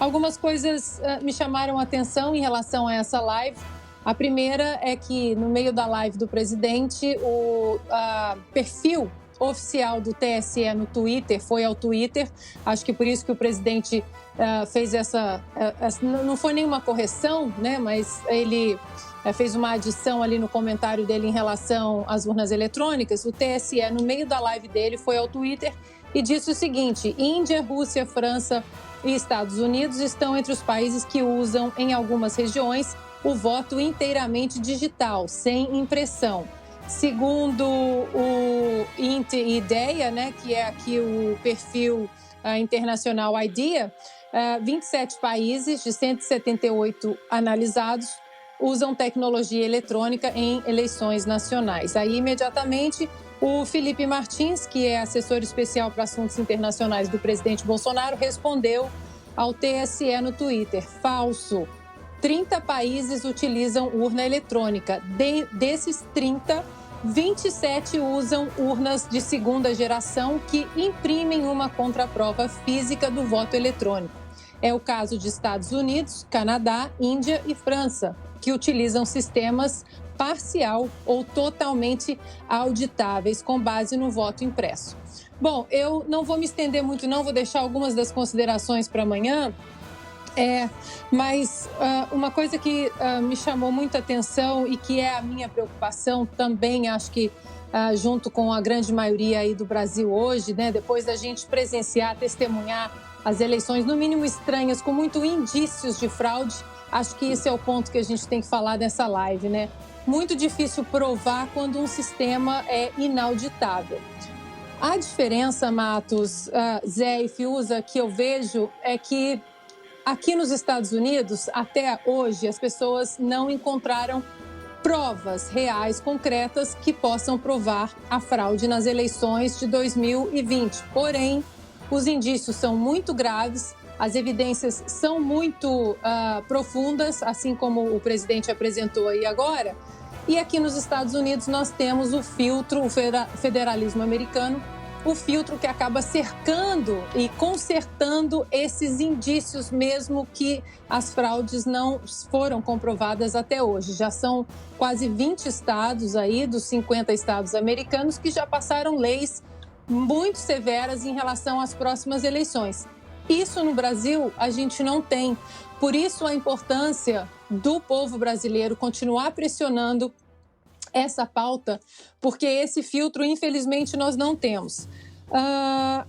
Algumas coisas me chamaram a atenção em relação a essa live. A primeira é que, no meio da live do presidente, o perfil oficial do TSE no Twitter foi ao Twitter. Acho que por isso que o presidente fez não foi nenhuma correção, né? Mas ele fez uma adição ali no comentário dele em relação às urnas eletrônicas. O TSE, no meio da live dele, foi ao Twitter e disse o seguinte: Índia, Rússia, França e Estados Unidos estão entre os países que usam, em algumas regiões, o voto inteiramente digital, sem impressão. Segundo o IDEA, né, que é aqui o perfil internacional IDEA, 27 países de 178 analisados usam tecnologia eletrônica em eleições nacionais. Aí, imediatamente, o Felipe Martins, que é assessor especial para assuntos internacionais do presidente Bolsonaro, respondeu ao TSE no Twitter: falso. 30 países utilizam urna eletrônica. Desses 30, 27 usam urnas de segunda geração que imprimem uma contraprova física do voto eletrônico. É o caso de Estados Unidos, Canadá, Índia e França, que utilizam sistemas parcial ou totalmente auditáveis com base no voto impresso. Bom, eu não vou me estender muito, não, vou deixar algumas das considerações para amanhã. Mas uma coisa que me chamou muita atenção e que é a minha preocupação também, acho que junto com a grande maioria aí do Brasil hoje, né, depois da gente presenciar, testemunhar as eleições, no mínimo estranhas, com muitos indícios de fraude, acho que esse é o ponto que a gente tem que falar nessa live, né? Muito difícil provar quando um sistema é inauditável. A diferença, Matos, Zé e Fiuza, que eu vejo é que aqui nos Estados Unidos, até hoje, as pessoas não encontraram provas reais, concretas, que possam provar a fraude nas eleições de 2020. Porém, os indícios são muito graves, as evidências são muito profundas, assim como o presidente apresentou aí agora. E aqui nos Estados Unidos nós temos o filtro, o federalismo americano, o filtro que acaba cercando e consertando esses indícios, mesmo que as fraudes não foram comprovadas até hoje. Já são quase 20 estados aí, dos 50 estados americanos, que já passaram leis muito severas em relação às próximas eleições. Isso no Brasil a gente não tem. Por isso a importância do povo brasileiro continuar pressionando essa pauta, porque esse filtro, infelizmente, nós não temos.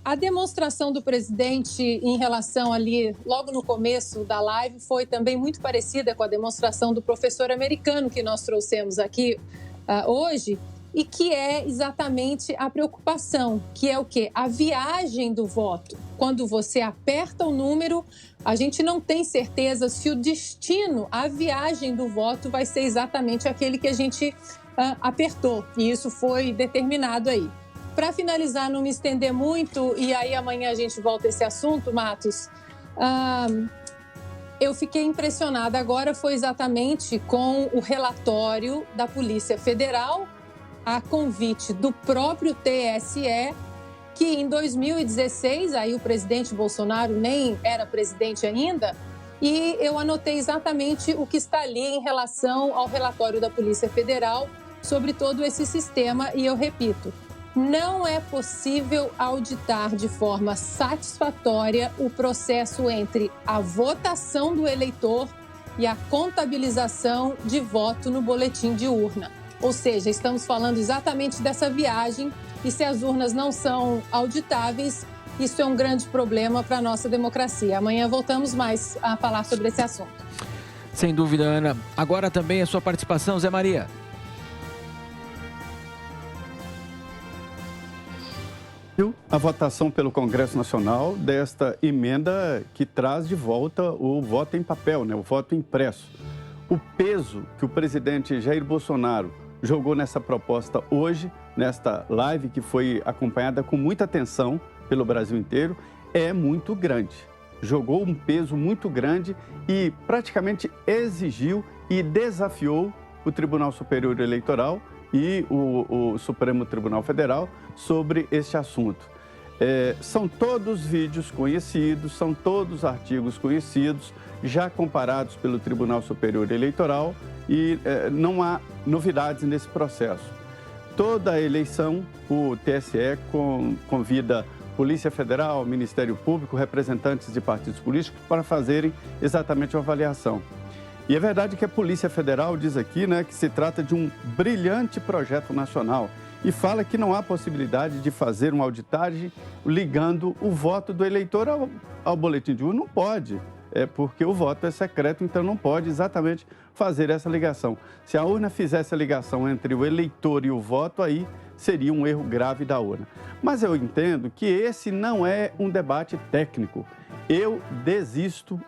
A demonstração do presidente em relação ali, logo no começo da live, foi também muito parecida com a demonstração do professor americano que nós trouxemos aqui hoje, e que é exatamente a preocupação, que é o quê? A viagem do voto. Quando você aperta o número, a gente não tem certeza se o destino, a viagem do voto vai ser exatamente aquele que a gente apertou, e isso foi determinado aí. Para finalizar, não me estender muito, e aí amanhã a gente volta a esse assunto, Matos, eu fiquei impressionada agora, foi exatamente com o relatório da Polícia Federal, a convite do próprio TSE, que em 2016, aí o presidente Bolsonaro nem era presidente ainda, e eu anotei exatamente o que está ali em relação ao relatório da Polícia Federal sobre todo esse sistema, e eu repito, não é possível auditar de forma satisfatória o processo entre a votação do eleitor e a contabilização de voto no boletim de urna. Ou seja, estamos falando exatamente dessa viagem, e se as urnas não são auditáveis, isso é um grande problema para a nossa democracia. Amanhã voltamos mais a falar sobre esse assunto. Sem dúvida, Ana. Agora também a sua participação, Zé Maria. A votação pelo Congresso Nacional desta emenda que traz de volta o voto em papel, né? O voto impresso. O peso que o presidente Jair Bolsonaro jogou nessa proposta hoje, nesta live que foi acompanhada com muita atenção pelo Brasil inteiro, é muito grande. Jogou um peso muito grande e praticamente exigiu e desafiou o Tribunal Superior Eleitoral e o Supremo Tribunal Federal sobre este assunto. São todos vídeos conhecidos, são todos artigos conhecidos, já comparados pelo Tribunal Superior Eleitoral e não há novidades nesse processo. Toda a eleição, o TSE convida Polícia Federal, Ministério Público, representantes de partidos políticos para fazerem exatamente uma avaliação. E é verdade que a Polícia Federal diz aqui, né, que se trata de um brilhante projeto nacional e fala que não há possibilidade de fazer uma auditagem ligando o voto do eleitor ao boletim de urna. Não pode, porque o voto é secreto, então não pode exatamente fazer essa ligação. Se a urna fizesse a ligação entre o eleitor e o voto, aí seria um erro grave da urna. Mas eu entendo que esse não é um debate técnico. Eu desisto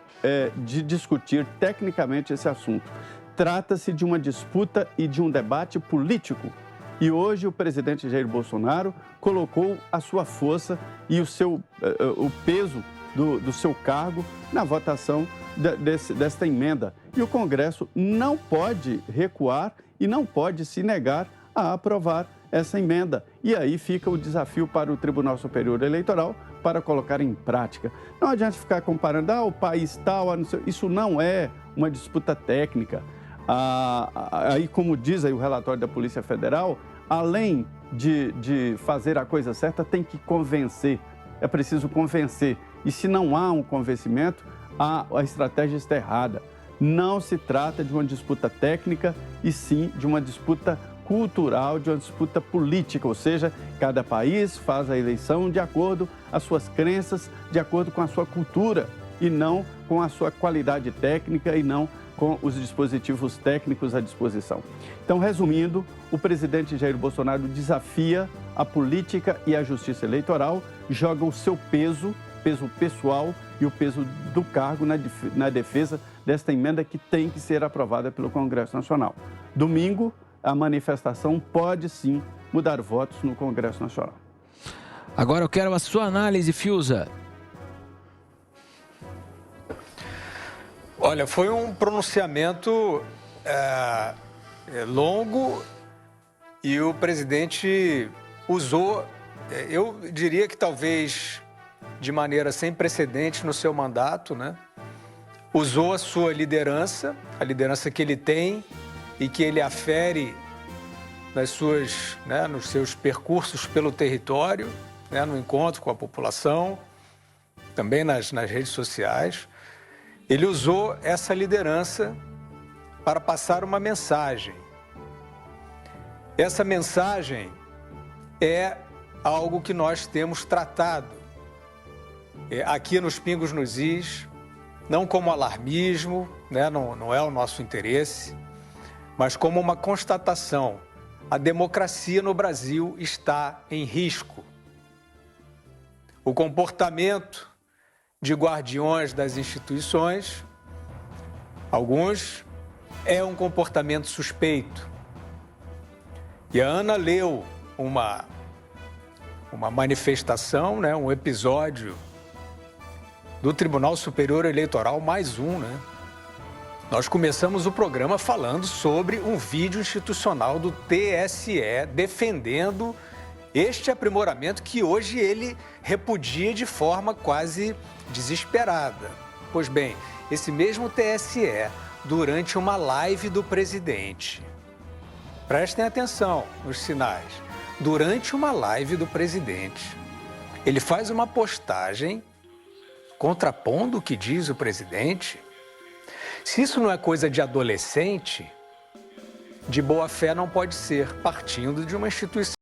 de discutir tecnicamente esse assunto. Trata-se de uma disputa e de um debate político. E hoje o presidente Jair Bolsonaro colocou a sua força e o peso do seu cargo na votação desta emenda. E o Congresso não pode recuar e não pode se negar a aprovar essa emenda. E aí fica o desafio para o Tribunal Superior Eleitoral para colocar em prática. Não adianta ficar comparando, o país tal, isso não é uma disputa técnica. Aí, como diz aí o relatório da Polícia Federal, além de fazer a coisa certa, tem que convencer. É preciso convencer. E se não há um convencimento, a estratégia está errada. Não se trata de uma disputa técnica, e sim de uma disputa cultural, de uma disputa política, ou seja, cada país faz a eleição de acordo com as suas crenças, de acordo com a sua cultura, e não com a sua qualidade técnica e não com os dispositivos técnicos à disposição. Então, resumindo, o presidente Jair Bolsonaro desafia a política e a justiça eleitoral, joga o seu peso pessoal e o peso do cargo na defesa desta emenda que tem que ser aprovada pelo Congresso Nacional. Domingo, a manifestação pode sim mudar votos no Congresso Nacional. Agora eu quero a sua análise, Fiuza. Olha, foi um pronunciamento longo e o presidente usou, eu diria que talvez de maneira sem precedentes no seu mandato, né? Usou a sua liderança, a liderança que ele tem e que ele afere nos seus percursos pelo território, né, no encontro com a população, também nas redes sociais. Ele usou essa liderança para passar uma mensagem. Essa mensagem é algo que nós temos tratado aqui nos Pingos nos Is, não como alarmismo, né, não é o nosso interesse, mas como uma constatação. A democracia no Brasil está em risco. O comportamento de guardiões das instituições, alguns, é um comportamento suspeito. E a Ana leu uma manifestação, né, um episódio do Tribunal Superior Eleitoral, mais um, né? Nós começamos o programa falando sobre um vídeo institucional do TSE defendendo este aprimoramento que hoje ele repudia de forma quase desesperada. Pois bem, esse mesmo TSE, durante uma live do presidente, prestem atenção nos sinais, durante uma live do presidente, ele faz uma postagem contrapondo o que diz o presidente. Se isso não é coisa de adolescente, de boa fé não pode ser, partindo de uma instituição